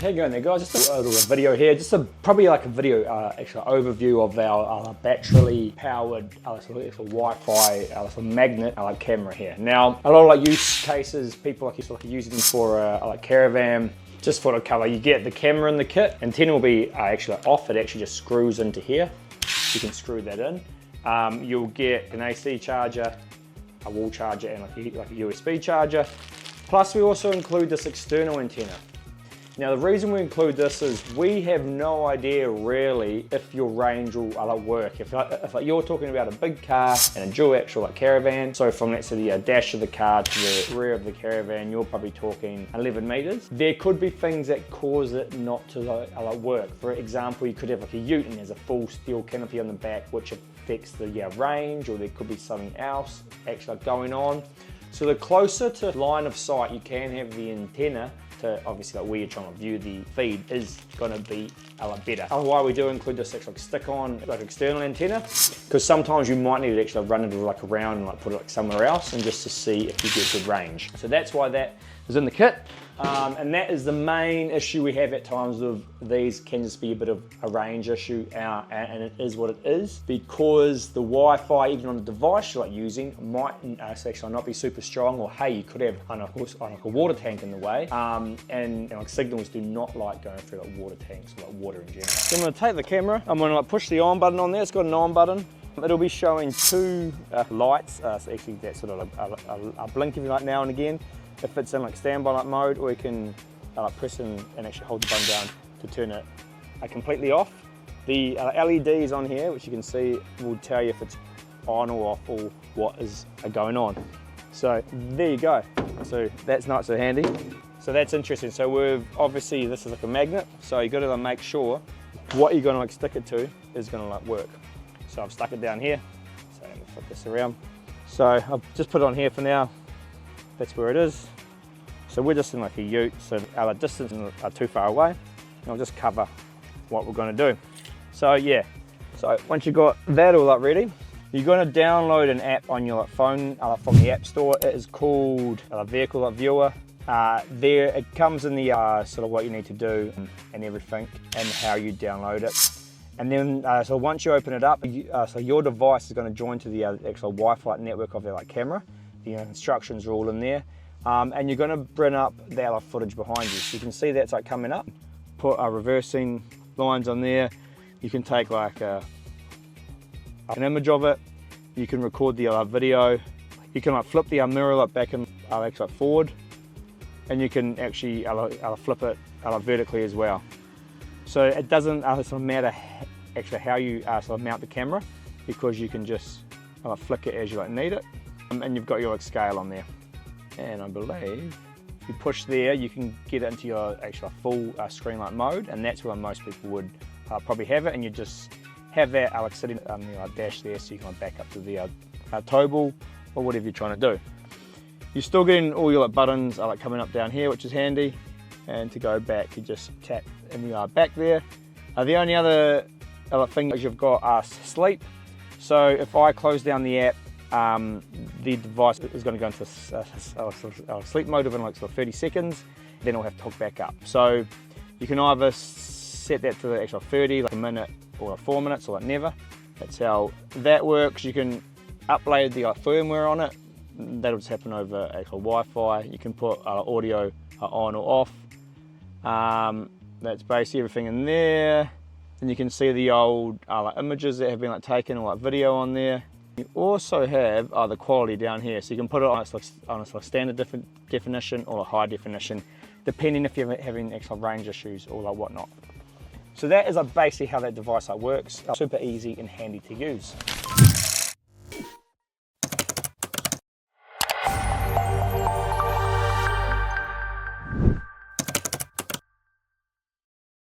How you going there, guys? Just a little video here, probably like a video actual overview of our battery powered Wi-Fi magnet camera here. Now, a lot of like use cases, people like using them for like Caravan. Just for the color, you get the camera in the kit. Antenna will be actually off. It actually just screws into here. You can screw that in. You'll get an AC charger, a wall charger, and like a USB charger. Plus, we also include this external antenna. Now, the reason we include this is we have no idea really if your range will work. If you're talking about a big car and a dual axle Caravan, so from let's say the dash of the car to the rear of the Caravan, you're probably talking 11 meters. There could be things that cause it not to work. For example, you could have like a ute and there's a full steel canopy on the back, which affects the range, or there could be something else actually going on. So the closer to line of sight you can have the antenna, obviously where you're trying to view the feed, is going to be a lot better. Why we do include this stick-on external antenna, because sometimes you might need to actually run it around and put it somewhere else, and just to see if you get good range. So that's why that is in the kit, and that is the main issue we have at times with these. Can just be a bit of a range issue, and it is what it is, because the Wi-Fi, even on the device you're using, might actually not be super strong, or hey, you could have a water tank in the way, and signals do not like going through water tanks or water in general. So I'm going to take the camera, I'm going to push the on button on there. It's got an on button. It'll be showing two lights, so actually that's sort of a blink if you like now and again, if it's in standby mode, or you can press and actually hold the button down to turn it completely off. The LEDs on here, which you can see, will tell you if it's on or off, or what is going on. So there you go. So that's not so handy. So that's interesting. So we've obviously, this is like a magnet, so you got to make sure what you're going to stick it to is going to work. So I've stuck it down here. So let me flip this around. So I've just put it on here for now. That's where it is. So we're just in a ute, so our distance are too far away. And I'll just cover what we're going to do. So yeah, so once you've got that all ready, you're going to download an app on your phone from the App Store. It is called Vehicle Viewer. There it comes in the sort of what you need to do and everything, and how you download it. And then so once you open it up, so your device is going to join to the actual Wi-Fi network of the camera. The instructions are all in there, and you're going to bring up the footage behind you. So you can see that's coming up. Put reversing lines on there. You can take an image of it. You can record the video. You can flip the mirror back and forward, and you can actually flip it vertically as well. So it doesn't matter actually how you mount the camera, because you can just flick it as you need it. And you've got your scale on there, and I believe if you push there, you can get it into your actual full screen mode, and that's where most people would probably have it. And you just have that sitting on the dash there, so you can back up to the tow ball or whatever you're trying to do. You're still getting all your buttons coming up down here, which is handy. And to go back, you just tap in the back there. The only other thing is you've got sleep. So if I close down the app, the device is going to go into a sleep mode of 30 seconds, then it'll have to hook back up. So you can either set that to the actual 30, a minute, or 4 minutes, or never. That's how that works. You can upload the firmware on it. That'll just happen over actual Wi-Fi. You can put audio on or off. That's basically everything in there. And you can see the old images that have been taken, or video on there. You also have the quality down here, so you can put it on a standard definition or a high definition, depending if you're having actual range issues or whatnot. So that is basically how that device works. Super easy and handy to use.